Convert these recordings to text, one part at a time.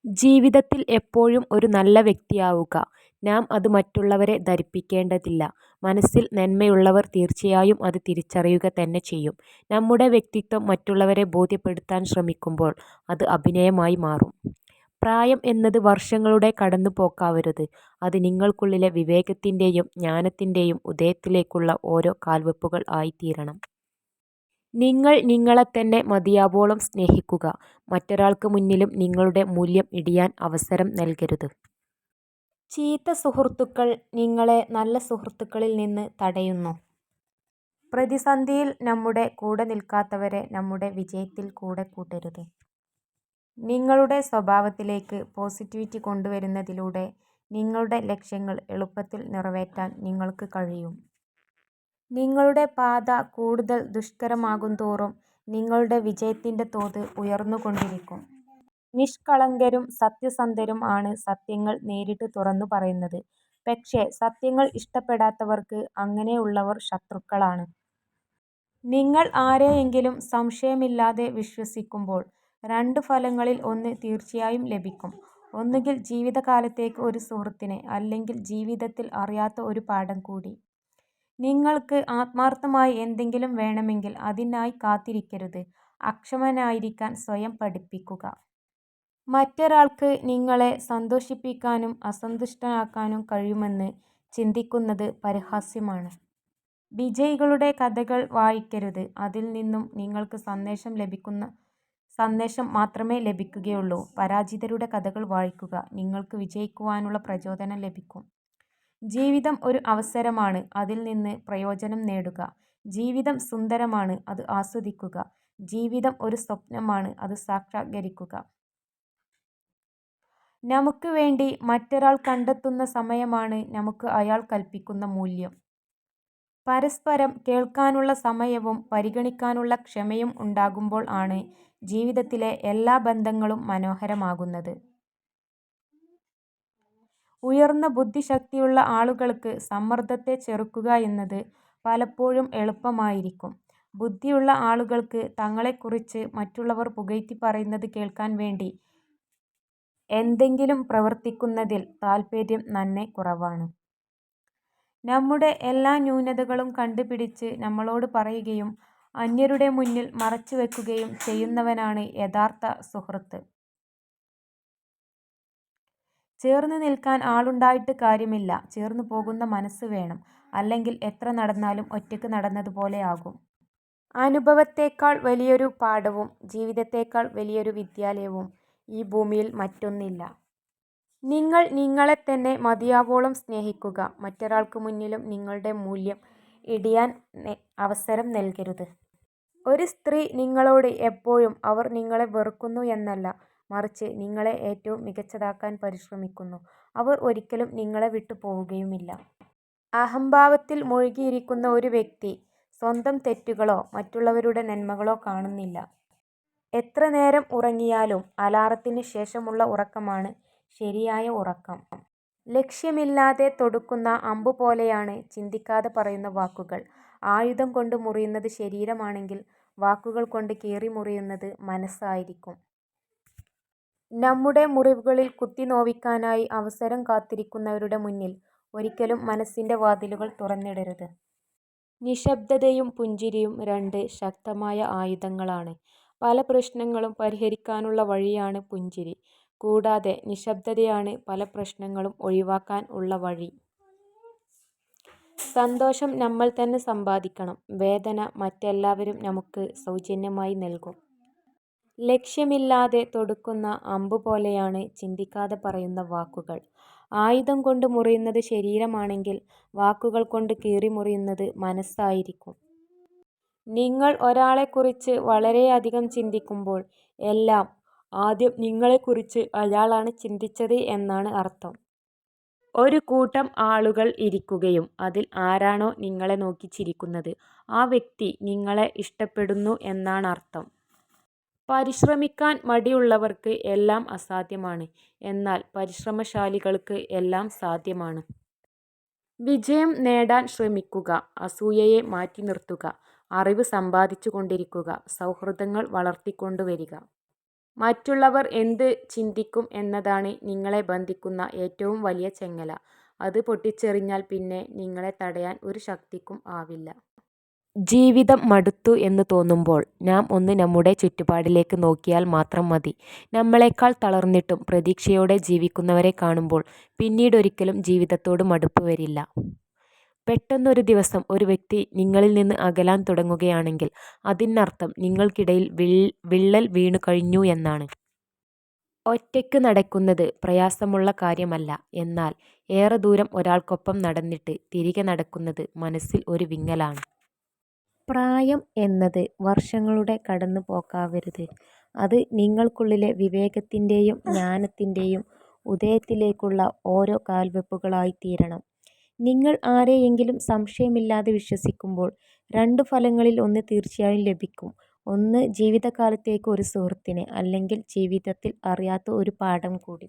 ജീവിതത്തിൽ എപ്പോഴും ഒരു നല്ല വ്യക്തിയാവുക. നാം അത് മറ്റുള്ളവരെ ധരിപ്പിക്കേണ്ടതില്ല. മനസ്സിൽ നന്മയുള്ളവർ തീർച്ചയായും അത് തിരിച്ചറിയുക തന്നെ ചെയ്യും. നമ്മുടെ വ്യക്തിത്വം മറ്റുള്ളവരെ ബോധ്യപ്പെടുത്താൻ ശ്രമിക്കുമ്പോൾ അത് അഭിനയമായി മാറും. പ്രായം എന്നത് വർഷങ്ങളുടെ കടന്നുപോക്കാവരുത്. അത് നിങ്ങൾക്കുള്ളിലെ വിവേകത്തിൻ്റെയും ജ്ഞാനത്തിൻ്റെയും ഉദയത്തിലേക്കുള്ള ഓരോ കാൽവെപ്പുകൾ ആയിത്തീരണം. നിങ്ങൾ നിങ്ങളെത്തന്നെ മതിയാവോളം സ്നേഹിക്കുക. മറ്റൊരാൾക്ക് മുന്നിലും നിങ്ങളുടെ മൂല്യം ഇടിയാൻ അവസരം നൽകരുത്. ചീത്ത സുഹൃത്തുക്കൾ നിങ്ങളെ നല്ല സുഹൃത്തുക്കളിൽ നിന്ന് തടയുന്നു. പ്രതിസന്ധിയിൽ നമ്മുടെ കൂടെ നിൽക്കാത്തവരെ നമ്മുടെ വിജയത്തിൽ കൂടെ കൂട്ടരുത്. നിങ്ങളുടെ സ്വഭാവത്തിലേക്ക് പോസിറ്റിവിറ്റി കൊണ്ടുവരുന്നതിലൂടെ നിങ്ങളുടെ ലക്ഷ്യങ്ങൾ എളുപ്പത്തിൽ നിറവേറ്റാൻ നിങ്ങൾക്ക് കഴിയും. നിങ്ങളുടെ പാത കൂടുതൽ ദുഷ്കരമാകുന്തോറും നിങ്ങളുടെ വിജയത്തിൻ്റെ തോത് ഉയർന്നുകൊണ്ടിരിക്കും. നിഷ്കളങ്കരും സത്യസന്ധരും ആണ് സത്യങ്ങൾ നേരിട്ട് തുറന്നു പറയുന്നത്. പക്ഷേ സത്യങ്ങൾ ഇഷ്ടപ്പെടാത്തവർക്ക് അങ്ങനെയുള്ളവർ ശത്രുക്കളാണ്. നിങ്ങൾ ആരെയെങ്കിലും സംശയമില്ലാതെ വിശ്വസിക്കുമ്പോൾ രണ്ട് ഫലങ്ങളിൽ ഒന്ന് തീർച്ചയായും ലഭിക്കും. ഒന്നുകിൽ ജീവിതകാലത്തേക്ക് ഒരു സുഹൃത്തിനെ, അല്ലെങ്കിൽ ജീവിതത്തിൽ അറിയാത്ത ഒരു പാഠം കൂടി. നിങ്ങൾക്ക് ആത്മാർത്ഥമായി എന്തെങ്കിലും വേണമെങ്കിൽ അതിനായി കാത്തിരിക്കരുത്. അക്ഷമനായിരിക്കാൻ സ്വയം പഠിപ്പിക്കുക. മറ്റൊരാൾക്ക് നിങ്ങളെ സന്തോഷിപ്പിക്കാനും അസന്തുഷ്ടനാക്കാനും കഴിയുമെന്ന് ചിന്തിക്കുന്നത് പരിഹാസ്യമാണ്. വിജയികളുടെ കഥകൾ വായിക്കരുത്. അതിൽ നിന്നും നിങ്ങൾക്ക് സന്ദേശം മാത്രമേ ലഭിക്കുകയുള്ളൂ. പരാജിതരുടെ കഥകൾ വായിക്കുക. നിങ്ങൾക്ക് വിജയിക്കുവാനുള്ള പ്രചോദനം ലഭിക്കും. ജീവിതം ഒരു അവസരമാണ്. അതിൽ നിന്ന് പ്രയോജനം നേടുക. ജീവിതം സുന്ദരമാണ്. അത് ആസ്വദിക്കുക. ജീവിതം ഒരു സ്വപ്നമാണ്. അത് സാക്ഷാത്കരിക്കുക. നമുക്ക് വേണ്ടി മറ്റൊരാൾ കണ്ടെത്തുന്ന സമയമാണ് നമുക്ക് അയാൾ കൽപ്പിക്കുന്ന മൂല്യം. പരസ്പരം കേൾക്കാനുള്ള സമയവും പരിഗണിക്കാനുള്ള ക്ഷമയും ഉണ്ടാകുമ്പോൾ ആണ് ജീവിതത്തിലെ എല്ലാ ബന്ധങ്ങളും മനോഹരമാകുന്നത്. ഉയർന്ന ബുദ്ധിശക്തിയുള്ള ആളുകൾക്ക് സമ്മർദ്ദത്തെ ചെറുക്കുക എന്നത് പലപ്പോഴും എളുപ്പമായിരിക്കും. ബുദ്ധിയുള്ള ആളുകൾക്ക് തങ്ങളെക്കുറിച്ച് മറ്റുള്ളവർ പുകഴ്ത്തി പറയുന്നത് കേൾക്കാൻ വേണ്ടി എന്തെങ്കിലും പ്രവർത്തിക്കുന്നതിൽ താൽപര്യം നന്നേ കുറവാണ്. നമ്മുടെ എല്ലാ ന്യൂനതകളും കണ്ടുപിടിച്ച് നമ്മളോട് പറയുകയും അന്യരുടെ മുന്നിൽ മറച്ചു വെക്കുകയും ചെയ്യുന്നവനാണ് യഥാർത്ഥ സുഹൃത്ത്. ചേർന്ന് നിൽക്കാൻ ആളുണ്ടായിട്ട് കാര്യമില്ല. ചേർന്ന് പോകുന്ന മനസ്സ് വേണം. അല്ലെങ്കിൽ എത്ര നടന്നാലും ഒറ്റയ്ക്ക് നടന്നതുപോലെ ആകും. അനുഭവത്തേക്കാൾ വലിയൊരു പാഠവും ജീവിതത്തേക്കാൾ വലിയൊരു വിദ്യാലയവും ഈ ഭൂമിയിൽ മറ്റൊന്നില്ല. നിങ്ങൾ നിങ്ങളെത്തന്നെ മതിയാവോളം സ്നേഹിക്കുക. മറ്റൊരാൾക്ക് മുന്നിലും നിങ്ങളുടെ മൂല്യം ഇടിയാൻ അവസരം നൽകരുത്. ഒരു സ്ത്രീ നിങ്ങളോട് എപ്പോഴും അവർ നിങ്ങളെ വെറുക്കുന്നു എന്നല്ല, മറിച്ച് നിങ്ങളെ ഏറ്റവും മികച്ചതാക്കാൻ പരിശ്രമിക്കുന്നു. അവർ ഒരിക്കലും നിങ്ങളെ വിട്ടു പോവുകയുമില്ല. അഹംഭാവത്തിൽ മുഴുകിയിരിക്കുന്ന ഒരു വ്യക്തി സ്വന്തം തെറ്റുകളോ മറ്റുള്ളവരുടെ നന്മകളോ കാണുന്നില്ല. എത്ര നേരം ഉറങ്ങിയാലും അലാറത്തിന് ശേഷമുള്ള ഉറക്കമാണ് ശരിയായ ഉറക്കം. ലക്ഷ്യമില്ലാതെ തൊടുക്കുന്ന അമ്പു പോലെയാണ് ചിന്തിക്കാതെ പറയുന്ന വാക്കുകൾ. ആയുധം കൊണ്ട് മുറിയുന്നത് ശരീരമാണെങ്കിൽ വാക്കുകൾ കൊണ്ട് കീറി മുറിയുന്നത് മനസ്സായിരിക്കും. നമ്മുടെ മുറിവുകളിൽ കുത്തി നോവിക്കാനായി അവസരം കാത്തിരിക്കുന്നവരുടെ മുന്നിൽ ഒരിക്കലും മനസ്സിൻ്റെ വാതിലുകൾ തുറന്നിടരുത്. നിശബ്ദതയും പുഞ്ചിരിയും രണ്ട് ശക്തമായ ആയുധങ്ങളാണ്. പല പ്രശ്നങ്ങളും പരിഹരിക്കാനുള്ള വഴിയാണ് പുഞ്ചിരി. കൂടാതെ നിശബ്ദതയാണ് പല പ്രശ്നങ്ങളും ഒഴിവാക്കാൻ ഉള്ള വഴി. സന്തോഷം നമ്മൾ തന്നെ സമ്പാദിക്കണം. വേദന മറ്റെല്ലാവരും നമുക്ക് സൗജന്യമായി നൽകും. ലക്ഷ്യമില്ലാതെ തൊടുക്കുന്ന അമ്പു പോലെയാണ് ചിന്തിക്കാതെ പറയുന്ന വാക്കുകൾ. ആയുധം കൊണ്ട് മുറിയുന്നത് ശരീരമാണെങ്കിൽ വാക്കുകൾ കൊണ്ട് കീറി മുറിയുന്നത് മനസ്സായിരിക്കും. നിങ്ങൾ ഒരാളെക്കുറിച്ച് വളരെയധികം ചിന്തിക്കുമ്പോൾ എല്ലാം ആദ്യം നിങ്ങളെക്കുറിച്ച് അയാളാണ് ചിന്തിച്ചത് എന്നാണ് അർത്ഥം. ഒരു കൂട്ടം ആളുകൾ ഇരിക്കുകയും അതിൽ ആരാണോ നിങ്ങളെ നോക്കി ചിരിക്കുന്നത് ആ വ്യക്തി നിങ്ങളെ ഇഷ്ടപ്പെടുന്നു എന്നാണർത്ഥം. പരിശ്രമിക്കാൻ മടിയുള്ളവർക്ക് എല്ലാം അസാധ്യമാണ്. എന്നാൽ പരിശ്രമശാലികൾക്ക് എല്ലാം സാധ്യമാണ്. വിജയം നേടാൻ ശ്രമിക്കുക. അസൂയയെ മാറ്റി നിർത്തുക. അറിവ് സമ്പാദിച്ചു കൊണ്ടിരിക്കുക. സൗഹൃദങ്ങൾ വളർത്തിക്കൊണ്ടുവരിക. മറ്റുള്ളവർ എന്ത് ചിന്തിക്കും എന്നതാണ് നിങ്ങളെ ബന്ധിക്കുന്ന ഏറ്റവും വലിയ ചെങ്ങല. അത് പൊട്ടിച്ചെറിഞ്ഞാൽ പിന്നെ നിങ്ങളെ തടയാൻ ഒരു ശക്തിക്കും ആവില്ല. ജീവിതം മടുത്തു എന്ന് തോന്നുമ്പോൾ നാം ഒന്ന് നമ്മുടെ ചുറ്റുപാടിലേക്ക് നോക്കിയാൽ മാത്രം മതി. നമ്മളെക്കാൾ തളർന്നിട്ടും പ്രതീക്ഷയോടെ ജീവിക്കുന്നവരെ കാണുമ്പോൾ പിന്നീടൊരിക്കലും ജീവിതത്തോട് മടുപ്പ് വരില്ല. പെട്ടെന്നൊരു ദിവസം ഒരു വ്യക്തി നിങ്ങളിൽ നിന്ന് അകലാൻ തുടങ്ങുകയാണെങ്കിൽ അതിനർത്ഥം നിങ്ങൾക്കിടയിൽ വിള്ളൽ വീണു കഴിഞ്ഞു എന്നാണ്. ഒറ്റയ്ക്ക് നടക്കുന്നത് പ്രയാസമുള്ള കാര്യമല്ല. എന്നാൽ ഏറെ ദൂരം ഒരാൾക്കൊപ്പം നടന്നിട്ട് തിരികെ നടക്കുന്നത് മനസ്സിൽ ഒരു വിങ്ങലാണ്. പ്രായം എന്നത് വർഷങ്ങളുടെ കടന്നു പോക്കാവരുത്. അത് നിങ്ങൾക്കുള്ളിലെ വിവേകത്തിൻ്റെയും ജ്ഞാനത്തിൻ്റെയും ഉദയത്തിലേക്കുള്ള ഓരോ കാൽവെപ്പുകളായിത്തീരണം. നിങ്ങൾ ആരെയെങ്കിലും സംശയമില്ലാതെ വിശ്വസിക്കുമ്പോൾ രണ്ട് ഫലങ്ങളിൽ ഒന്ന് തീർച്ചയായും ലഭിക്കും. ഒന്ന് ജീവിതകാലത്തേക്ക് ഒരു സുഹൃത്തിനെ, അല്ലെങ്കിൽ ജീവിതത്തിൽ അറിയാത്ത ഒരു പാഠം കൂടി.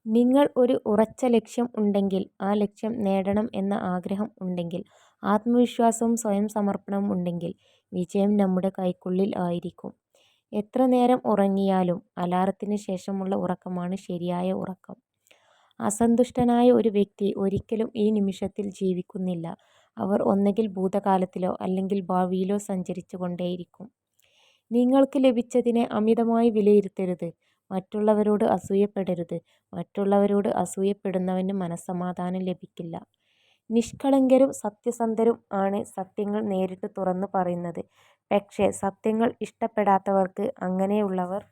നിങ്ങൾ ഒരു ഉറച്ച ലക്ഷ്യം ഉണ്ടെങ്കിൽ, ആ ലക്ഷ്യം നേടണം എന്ന ആഗ്രഹം ഉണ്ടെങ്കിൽ, ആത്മവിശ്വാസവും സ്വയം സമർപ്പണവും ഉണ്ടെങ്കിൽ വിജയം നമ്മുടെ കൈക്കുള്ളിൽ ആയിരിക്കും. എത്ര നേരം ഉറങ്ങിയാലും അലാറത്തിന് ശേഷമുള്ള ഉറക്കമാണ് ശരിയായ ഉറക്കം. അസന്തുഷ്ടനായ ഒരു വ്യക്തി ഒരിക്കലും ഈ നിമിഷത്തിൽ ജീവിക്കുന്നില്ല. അവർ ഒന്നുകിൽ ഭൂതകാലത്തിലോ അല്ലെങ്കിൽ ഭാവിയിലോ സഞ്ചരിച്ചു കൊണ്ടേയിരിക്കും. നിങ്ങൾക്ക് ലഭിച്ചതിനെ അമിതമായി വിലയിരുത്തരുത്. മറ്റുള്ളവരോട് അസൂയപ്പെടരുത്. മറ്റുള്ളവരോട് അസൂയപ്പെടുന്നവന് മനസ്സമാധാനം ലഭിക്കില്ല. നിഷ്കളങ്കരും സത്യസന്ധരും ആണ് സത്യങ്ങൾ നേരിട്ട് തുറന്നു പറയുന്നത്. പക്ഷേ സത്യങ്ങൾ ഇഷ്ടപ്പെടാത്തവർക്ക് അങ്ങനെയുള്ളവർ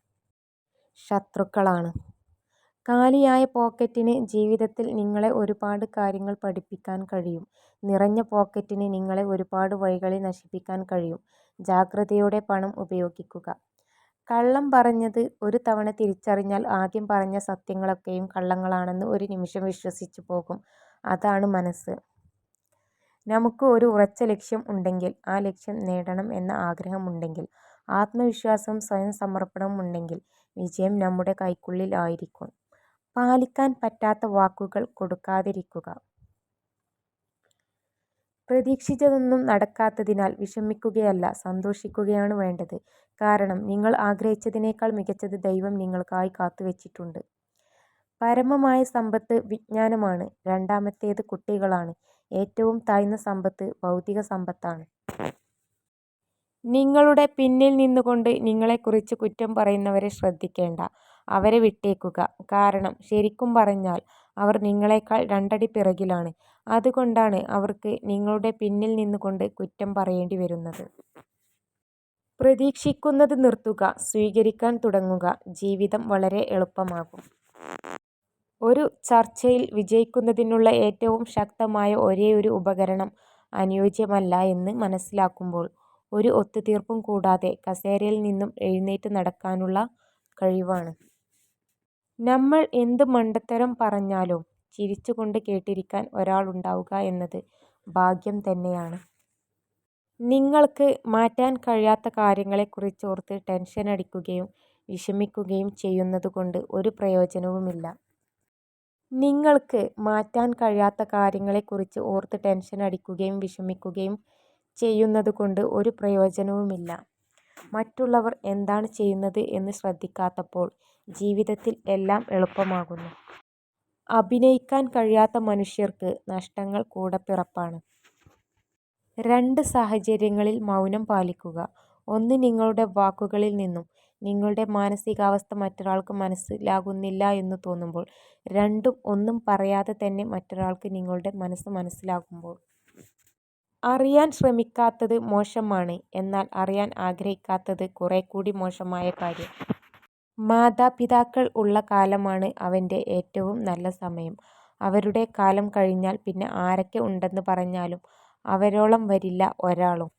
ശത്രുക്കളാണ്. കാലിയായ പോക്കറ്റിന് ജീവിതത്തിൽ നിങ്ങളെ ഒരുപാട് കാര്യങ്ങൾ പഠിപ്പിക്കാൻ കഴിയും. നിറഞ്ഞ പോക്കറ്റിന് നിങ്ങളെ ഒരുപാട് വഴികളിൽ നശിപ്പിക്കാൻ കഴിയും. ജാഗ്രതയോടെ പണം ഉപയോഗിക്കുക. കള്ളം പറഞ്ഞത് ഒരു തവണ തിരിച്ചറിഞ്ഞാൽ ആദ്യം പറഞ്ഞ സത്യങ്ങളൊക്കെയും കള്ളങ്ങളാണെന്ന് ഒരു നിമിഷം വിശ്വസിച്ചു പോകും. അതാണ് മനസ്സ്. നമുക്ക് ഒരു ഉറച്ച ലക്ഷ്യം ഉണ്ടെങ്കിൽ, ആ ലക്ഷ്യം നേടണം എന്ന ആഗ്രഹമുണ്ടെങ്കിൽ, ആത്മവിശ്വാസവും സ്വയം സമർപ്പണവും ഉണ്ടെങ്കിൽ വിജയം നമ്മുടെ കൈക്കുള്ളിൽ ആയിരിക്കും. പാലിക്കാൻ പറ്റാത്ത വാക്കുകൾ കൊടുക്കാതിരിക്കുക. പ്രതീക്ഷിച്ചതൊന്നും നടക്കാത്തതിനാൽ വിഷമിക്കുകയല്ല, സന്തോഷിക്കുകയാണ് വേണ്ടത്. കാരണം നിങ്ങൾ ആഗ്രഹിച്ചതിനേക്കാൾ മികച്ചത് ദൈവം നിങ്ങൾക്കായി കാത്തുവച്ചിട്ടുണ്ട്. പരമമായ സമ്പത്ത് വിജ്ഞാനമാണ്. രണ്ടാമത്തേത് കുട്ടികളാണ്. ഏറ്റവും താഴ്ന്ന സമ്പത്ത് ഭൗതിക സമ്പത്താണ്. നിങ്ങളുടെ പിന്നിൽ നിന്നുകൊണ്ട് നിങ്ങളെക്കുറിച്ച് കുറ്റം പറയുന്നവരെ ശ്രദ്ധിക്കേണ്ട. അവരെ വിട്ടേക്കുക. കാരണം ശരിക്കും പറഞ്ഞാൽ അവർ നിങ്ങളെക്കാൾ രണ്ടടി പിറകിലാണ്. അതുകൊണ്ടാണ് അവർക്ക് നിങ്ങളുടെ പിന്നിൽ നിന്നുകൊണ്ട് കുറ്റം പറയേണ്ടി വരുന്നത്. പ്രതീക്ഷിക്കുന്നത് നിർത്തുക. സ്വീകരിക്കാൻ തുടങ്ങുക. ജീവിതം വളരെ എളുപ്പമാകും. ഒരു ചർച്ചയിൽ വിജയിക്കുന്നതിനുള്ള ഏറ്റവും ശക്തമായ ഒരേയൊരു ഉപകരണം അനുയോജ്യമല്ല എന്ന് മനസ്സിലാക്കുമ്പോൾ ഒരു ഒത്തുതീർപ്പും കൂടാതെ കസേരയിൽ നിന്നും എഴുന്നേറ്റ് നടക്കാനുള്ള കഴിവാണ്. നമ്മൾ എന്ത് മണ്ടത്തരം പറഞ്ഞാലും ചിരിച്ചുകൊണ്ട് കേട്ടിരിക്കാൻ ഒരാളുണ്ടാവുക എന്നത് ഭാഗ്യം തന്നെയാണ്. നിങ്ങൾക്ക് മാറ്റാൻ കഴിയാത്ത കാര്യങ്ങളെക്കുറിച്ച് ഓർത്ത് ടെൻഷനടിക്കുകയും വിഷമിക്കുകയും ചെയ്യുന്നതുകൊണ്ട് ഒരു പ്രയോജനവുമില്ല. നിങ്ങൾക്ക് മാറ്റാൻ കഴിയാത്ത കാര്യങ്ങളെക്കുറിച്ച് ഓർത്ത് ടെൻഷനടിക്കുകയും വിഷമിക്കുകയും ചെയ്യുന്നതുകൊണ്ട് ഒരു പ്രയോജനവുമില്ല. മറ്റുള്ളവർ എന്താണ് ചെയ്യുന്നത് എന്ന് ശ്രദ്ധിക്കാത്തപ്പോൾ ജീവിതത്തിൽ എല്ലാം എളുപ്പമാകുന്നു. അഭിനയിക്കാൻ കഴിയാത്ത മനുഷ്യർക്ക് നഷ്ടങ്ങൾ കൂടപ്പിറപ്പാണ്. രണ്ട് സാഹചര്യങ്ങളിൽ മൗനം പാലിക്കുക. ഒന്ന്, നിങ്ങളുടെ വാക്കുകളിൽ നിന്നും നിങ്ങളുടെ മാനസികാവസ്ഥ മറ്റൊരാൾക്ക് മനസ്സിലാകുന്നില്ല എന്ന് തോന്നുമ്പോൾ. രണ്ടും, ഒന്നും പറയാതെ തന്നെ മറ്റൊരാൾക്ക് നിങ്ങളുടെ മനസ്സ് മനസ്സിലാകുമ്പോൾ. അറിയാൻ ശ്രമിക്കാത്തത് മോശമാണ്. എന്നാൽ അറിയാൻ ആഗ്രഹിക്കാത്തത് കുറേക്കൂടി മോശമായ കാര്യം. മാതാപിതാക്കൾ ഉള്ള കാലമാണ് അവൻ്റെ ഏറ്റവും നല്ല സമയം. അവരുടെ കാലം കഴിഞ്ഞാൽ പിന്നെ ആരൊക്കെ ഉണ്ടെന്ന് പറഞ്ഞാലും അവരോളം വരില്ല ഒരാളും.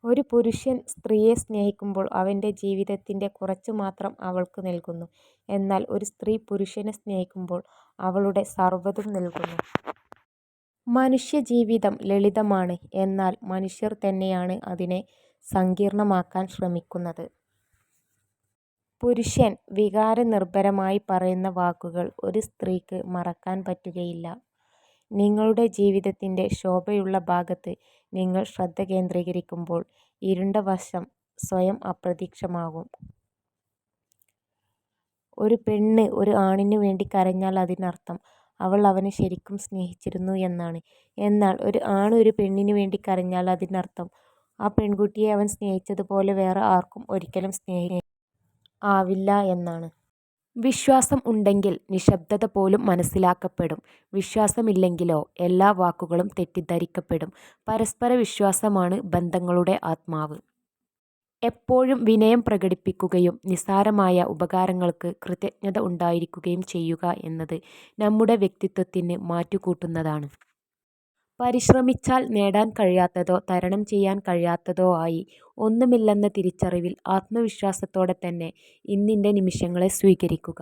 ഒരു പുരുഷൻ സ്ത്രീയെ സ്നേഹിക്കുമ്പോൾ അവൻ്റെ ജീവിതത്തിൻ്റെ കുറച്ചു മാത്രം അവൾക്ക് നൽകുന്നു. എന്നാൽ ഒരു സ്ത്രീ പുരുഷനെ സ്നേഹിക്കുമ്പോൾ അവളുടെ സർവ്വതും നൽകുന്നു. മനുഷ്യജീവിതം ലളിതമാണ്. എന്നാൽ മനുഷ്യർ തന്നെയാണ് അതിനെ സങ്കീർണ്ണമാക്കാൻ ശ്രമിക്കുന്നത്. പുരുഷൻ വികാരനിർഭരമായി പറയുന്ന വാക്കുകൾ ഒരു സ്ത്രീക്ക് മറക്കാൻ പറ്റുകയില്ല. നിങ്ങളുടെ ജീവിതത്തിൻ്റെ ശോഭയുള്ള ഭാഗത്ത് നിങ്ങൾ ശ്രദ്ധ കേന്ദ്രീകരിക്കുമ്പോൾ ഇരുണ്ട വശം സ്വയം അപ്രത്യക്ഷമാകും. ഒരു പെണ്ണ് ഒരു ആണിനു വേണ്ടി കരഞ്ഞാൽ അതിനർത്ഥം അവൾ അവനെ ശരിക്കും സ്നേഹിച്ചിരുന്നു എന്നാണ്. എന്നാൽ ഒരു ആണ് ഒരു പെണ്ണിനു വേണ്ടി കരഞ്ഞാൽ അതിനർത്ഥം ആ പെൺകുട്ടിയെ അവൻ സ്നേഹിച്ചതുപോലെ വേറെ ആർക്കും ഒരിക്കലും ആവില്ല എന്നാണ്. വിശ്വാസം ഉണ്ടെങ്കിൽ നിശബ്ദത പോലും മനസ്സിലാക്കപ്പെടും. വിശ്വാസമില്ലെങ്കിലോ എല്ലാ വാക്കുകളും തെറ്റിദ്ധരിക്കപ്പെടും. പരസ്പര വിശ്വാസമാണ് ബന്ധങ്ങളുടെ ആത്മാവ്. എപ്പോഴും വിനയം പ്രകടിപ്പിക്കുകയും നിസ്സാരമായ ഉപകാരങ്ങൾക്ക് കൃതജ്ഞത ഉണ്ടായിരിക്കുകയും ചെയ്യുക എന്നത് നമ്മുടെ വ്യക്തിത്വത്തിന് മാറ്റുകൂട്ടുന്നതാണ്. പരിശ്രമിച്ചാൽ നേടാൻ കഴിയാത്തതോ തരണം ചെയ്യാൻ കഴിയാത്തതോ ആയി ഒന്നുമില്ലെന്ന തിരിച്ചറിവിൽ ആത്മവിശ്വാസത്തോടെ തന്നെ ഇന്നിൻ്റെ നിമിഷങ്ങളെ സ്വീകരിക്കുക.